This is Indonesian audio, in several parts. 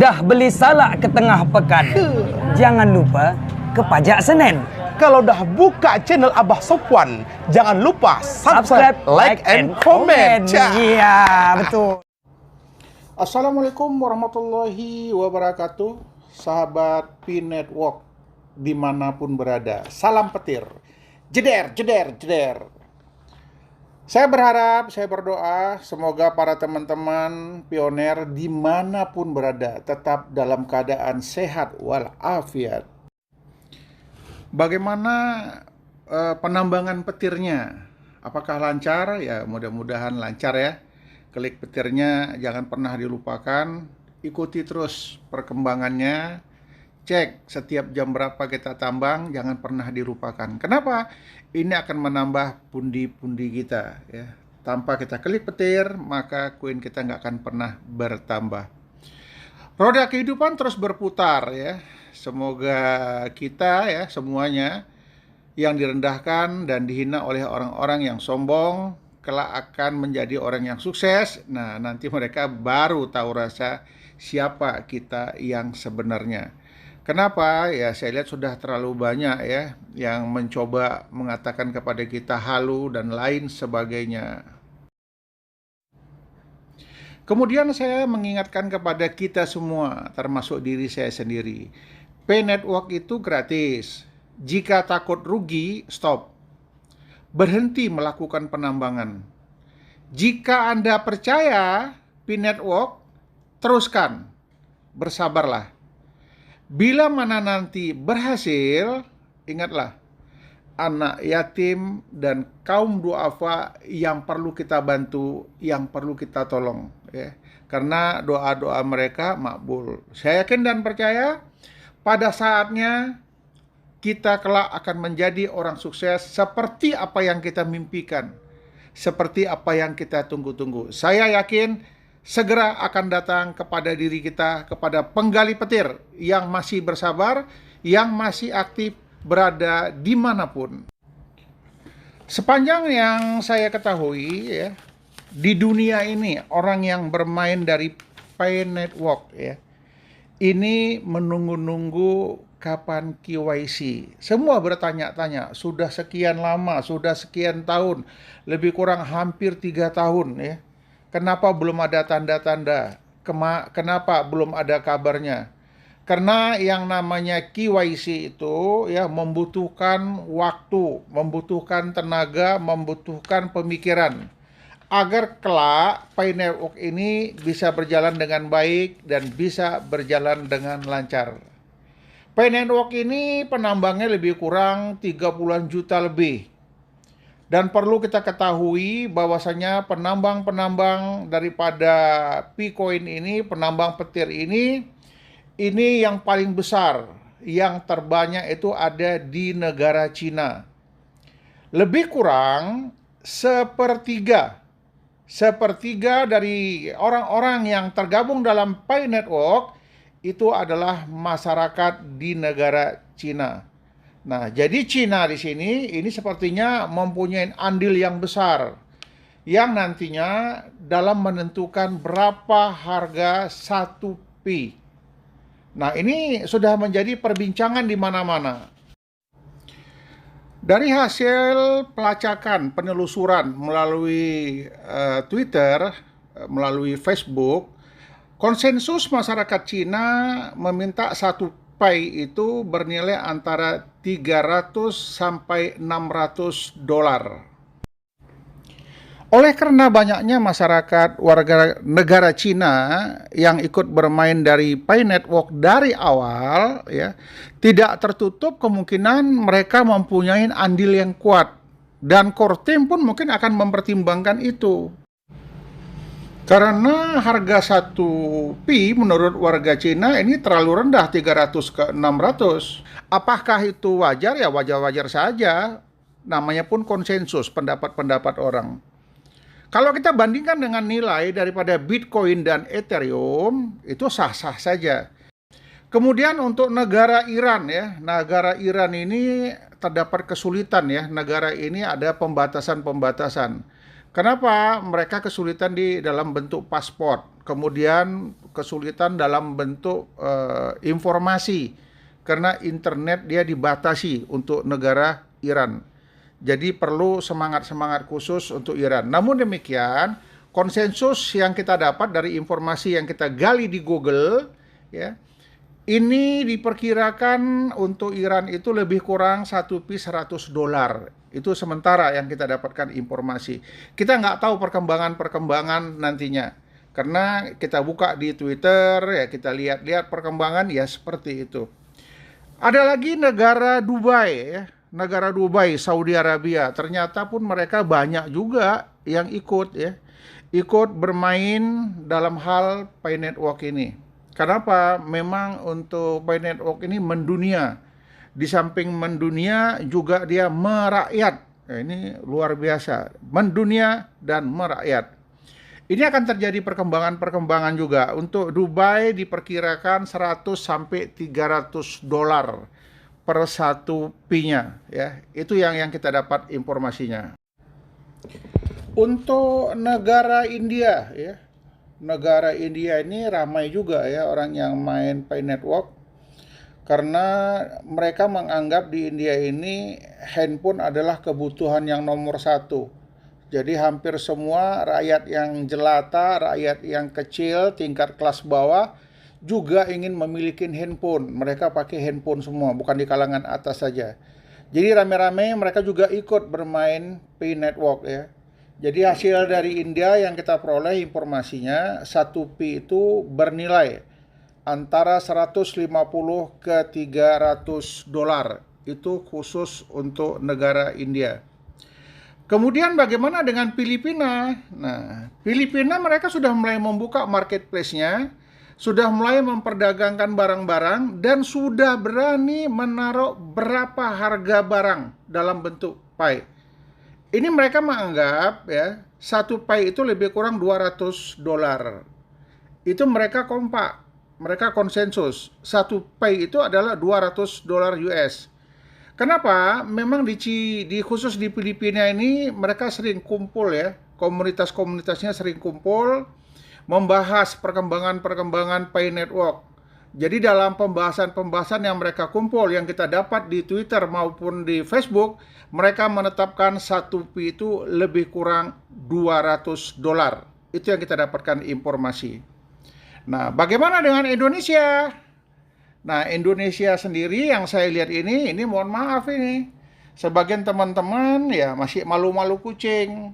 Dah beli salak ke tengah pekan, jangan lupa ke Pajak Senen. Kalau dah buka channel Abah Sopwan, jangan lupa subscribe, like, and comment. Iya, betul. Assalamualaikum warahmatullahi wabarakatuh, sahabat P Network dimanapun berada. Salam petir, jeder, jeder, jeder. Saya berharap, saya berdoa, semoga para teman-teman pioner dimanapun berada tetap dalam keadaan sehat walafiat. Bagaimana penambangan petirnya? Apakah lancar? Ya, mudah-mudahan lancar ya. Klik petirnya jangan pernah dilupakan. Ikuti terus perkembangannya. Cek setiap jam berapa kita tambang, jangan pernah dilupakan. Kenapa? Ini akan menambah pundi-pundi kita ya. Tanpa kita klik petir, maka koin kita nggak akan pernah bertambah. Roda kehidupan terus berputar ya. Semoga kita ya semuanya yang direndahkan dan dihina oleh orang-orang yang sombong kelak akan menjadi orang yang sukses. Nah, nanti mereka baru tahu rasa siapa kita yang sebenarnya. Kenapa? Ya saya lihat sudah terlalu banyak ya yang mencoba mengatakan kepada kita halu dan lain sebagainya. Kemudian saya mengingatkan kepada kita semua, termasuk diri saya sendiri. P Network itu gratis. Jika takut rugi, stop. Berhenti melakukan penambangan. Jika Anda percaya P Network, teruskan. Bersabarlah. Bila mana nanti berhasil, ingatlah, anak yatim dan kaum duafa yang perlu kita bantu, yang perlu kita tolong. Ya. Karena doa-doa mereka makbul. Saya yakin dan percaya, pada saatnya kita kelak akan menjadi orang sukses seperti apa yang kita mimpikan. Seperti apa yang kita tunggu-tunggu. Saya yakin segera akan datang kepada diri kita, kepada penggali petir yang masih bersabar, yang masih aktif berada dimanapun. Sepanjang yang saya ketahui ya, di dunia ini orang yang bermain dari P Network ya, ini menunggu-nunggu kapan KYC. Semua bertanya-tanya, sudah sekian lama, sudah sekian tahun, lebih kurang hampir 3 tahun ya. Kenapa belum ada tanda-tanda? Kenapa belum ada kabarnya? Karena yang namanya KYC itu ya membutuhkan waktu, membutuhkan tenaga, membutuhkan pemikiran. Agar kelak P Network ini bisa berjalan dengan baik dan bisa berjalan dengan lancar. P Network ini penambangnya lebih kurang 30-an juta lebih. Dan perlu kita ketahui bahwasanya penambang-penambang daripada P-Coin ini, penambang petir ini yang paling besar, yang terbanyak itu ada di negara Cina. Lebih kurang sepertiga dari orang-orang yang tergabung dalam P Network itu adalah masyarakat di negara Cina. Nah, jadi Cina di sini ini sepertinya mempunyai andil yang besar yang nantinya dalam menentukan berapa harga satu P. Nah, ini sudah menjadi perbincangan di mana-mana. Dari hasil pelacakan, penelusuran melalui Twitter, melalui Facebook, konsensus masyarakat Cina meminta satu Pi itu bernilai antara 300 sampai 600 dolar. Oleh karena banyaknya masyarakat warga negara Cina yang ikut bermain dari P Network dari awal, ya, tidak tertutup kemungkinan mereka mempunyai andil yang kuat. Dan core team pun mungkin akan mempertimbangkan itu. Karena harga satu Pi menurut warga Cina ini terlalu rendah, 300 ke 600. Apakah itu wajar? Ya wajar-wajar saja. Namanya pun konsensus, pendapat-pendapat orang. Kalau kita bandingkan dengan nilai daripada Bitcoin dan Ethereum, itu sah-sah saja. Kemudian untuk negara Iran ya, negara Iran ini terdapat kesulitan ya. Negara ini ada pembatasan-pembatasan. Kenapa mereka kesulitan di dalam bentuk paspor? kemudian kesulitan dalam bentuk informasi karena internet dia dibatasi untuk negara Iran. Jadi perlu semangat-semangat khusus untuk Iran. Namun demikian, konsensus yang kita dapat dari informasi yang kita gali di Google, ya, ini diperkirakan untuk Iran itu lebih kurang 1 piece $100. Itu sementara yang kita dapatkan informasi. Kita nggak tahu perkembangan nantinya. Karena kita buka di Twitter, ya kita lihat-lihat perkembangan, ya seperti itu. Ada lagi negara Dubai, ya. Negara Dubai, Saudi Arabia, ternyata pun mereka banyak juga yang ikut, ya. Ikut bermain dalam hal Pi Network ini. Kenapa? Memang untuk Pi Network ini mendunia. Di samping mendunia juga dia merakyat. Nah, ini luar biasa. Mendunia dan merakyat. Ini akan terjadi perkembangan-perkembangan juga. Untuk Dubai diperkirakan 100 sampai $300 per satu pi-nya, ya. Itu yang kita dapat informasinya. Untuk negara India, ya. Negara India ini ramai juga ya orang yang main Pi Network karena mereka menganggap di India ini handphone adalah kebutuhan yang nomor 1. Jadi hampir semua rakyat yang jelata, rakyat yang kecil, tingkat kelas bawah juga ingin memiliki handphone. Mereka pakai handphone semua, bukan di kalangan atas saja. Jadi rame-rame mereka juga ikut bermain Pi Network ya. Jadi hasil dari India yang kita peroleh informasinya, 1 pi itu bernilai antara 150 ke $300. Itu khusus untuk negara India. Kemudian bagaimana dengan Filipina? Nah, Filipina mereka sudah mulai membuka marketplace-nya, sudah mulai memperdagangkan barang-barang, dan sudah berani menaruh berapa harga barang dalam bentuk Pi. Ini mereka menganggap ya, 1 Pi itu lebih kurang $200. Itu mereka kompak, mereka konsensus. 1 Pi itu adalah $200 US. Kenapa? Memang khusus di Filipina ini mereka sering kumpul ya, komunitas-komunitasnya sering kumpul membahas perkembangan-perkembangan Pi Network. Jadi dalam pembahasan-pembahasan yang mereka kumpul, yang kita dapat di Twitter maupun di Facebook, mereka menetapkan 1 pi itu lebih kurang $200. Itu yang kita dapatkan informasi. Nah, bagaimana dengan Indonesia? Nah, Indonesia sendiri yang saya lihat ini mohon maaf ini. Sebagian teman-teman ya masih malu-malu kucing.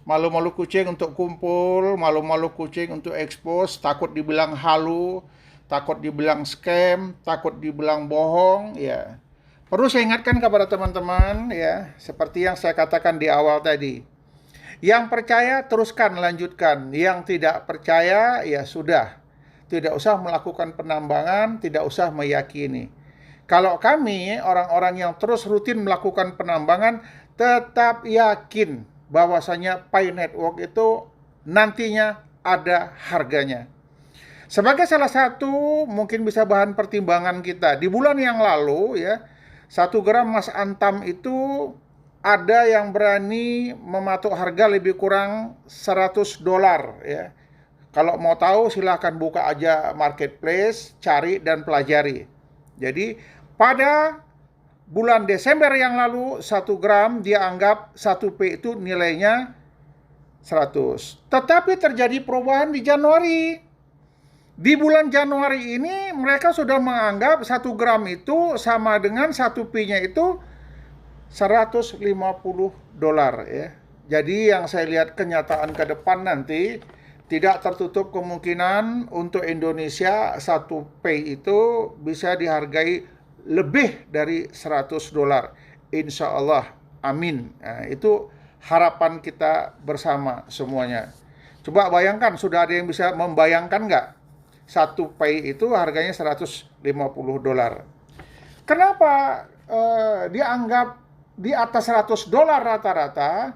Malu-malu kucing untuk kumpul, malu-malu kucing untuk expose, takut dibilang halu, takut dibilang scam, takut dibilang bohong, ya. Perlu saya ingatkan kepada teman-teman ya, seperti yang saya katakan di awal tadi. Yang percaya teruskan lanjutkan, yang tidak percaya ya sudah. Tidak usah melakukan penambangan, tidak usah meyakini. Kalau kami, orang-orang yang terus rutin melakukan penambangan, tetap yakin bahwasanya Pi Network itu nantinya ada harganya. Sebagai salah satu mungkin bisa bahan pertimbangan kita, di bulan yang lalu ya, 1 gram emas antam itu ada yang berani mematok harga lebih kurang $100 ya. Kalau mau tahu silahkan buka aja marketplace, cari dan pelajari. Jadi pada bulan Desember yang lalu 1 gram dia anggap 1 pi itu nilainya 100. Tetapi terjadi perubahan di Januari. Di bulan Januari ini mereka sudah menganggap 1 gram itu sama dengan 1 pi-nya itu $150 ya. Jadi yang saya lihat kenyataan ke depan nanti tidak tertutup kemungkinan untuk Indonesia 1 pi itu bisa dihargai lebih dari $100. Insya Allah, amin. Nah, itu harapan kita bersama semuanya. Coba bayangkan, sudah ada yang bisa membayangkan nggak? 1 pi itu harganya $150. Kenapa dianggap di atas $100 rata-rata?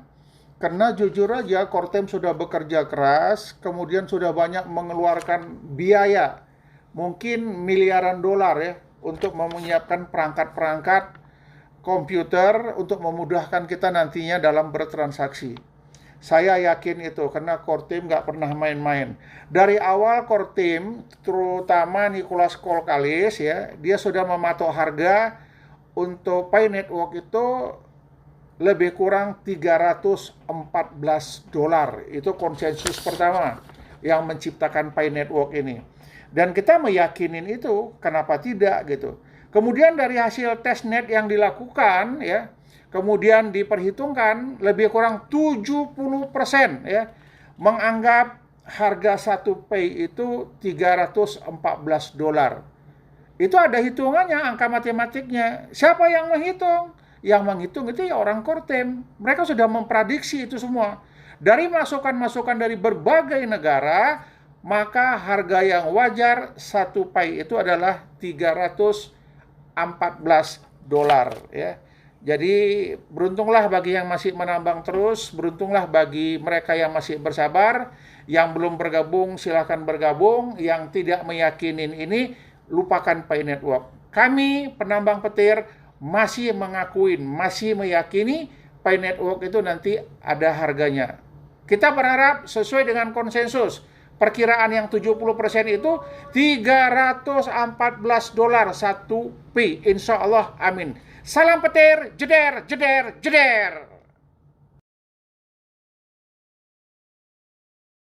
Karena jujur aja Kortem sudah bekerja keras, kemudian sudah banyak mengeluarkan biaya, mungkin miliaran dolar ya, untuk menyiapkan perangkat-perangkat komputer untuk memudahkan kita nantinya dalam bertransaksi. Saya yakin itu, karena Kortim nggak pernah main-main. Dari awal Kortim, terutama Nicholas Kolkalis ya, dia sudah mematok harga untuk Pi Network itu lebih kurang $314. Itu konsensus pertama yang menciptakan Pi Network ini. Dan kita meyakinin itu, kenapa tidak gitu. Kemudian dari hasil testnet yang dilakukan ya, kemudian diperhitungkan lebih kurang 70% ya menganggap harga 1 Pi itu $314. Itu ada hitungannya, angka matematiknya. Siapa yang menghitung? Yang menghitung itu ya orang Kortem. Mereka sudah memprediksi itu semua. Dari masukan-masukan dari berbagai negara, maka harga yang wajar 1 Pi itu adalah $314 ya. Jadi beruntunglah bagi yang masih menambang terus, beruntunglah bagi mereka yang masih bersabar, yang belum bergabung silahkan bergabung, yang tidak meyakinin ini lupakan Pi Network. Kami penambang petir masih mengakuin, masih meyakini Pi Network itu nanti ada harganya. Kita berharap sesuai dengan konsensus, perkiraan yang 70% itu $314 1 Pi. Insya Allah, amin. Salam petir, jeder, jeder, jeder.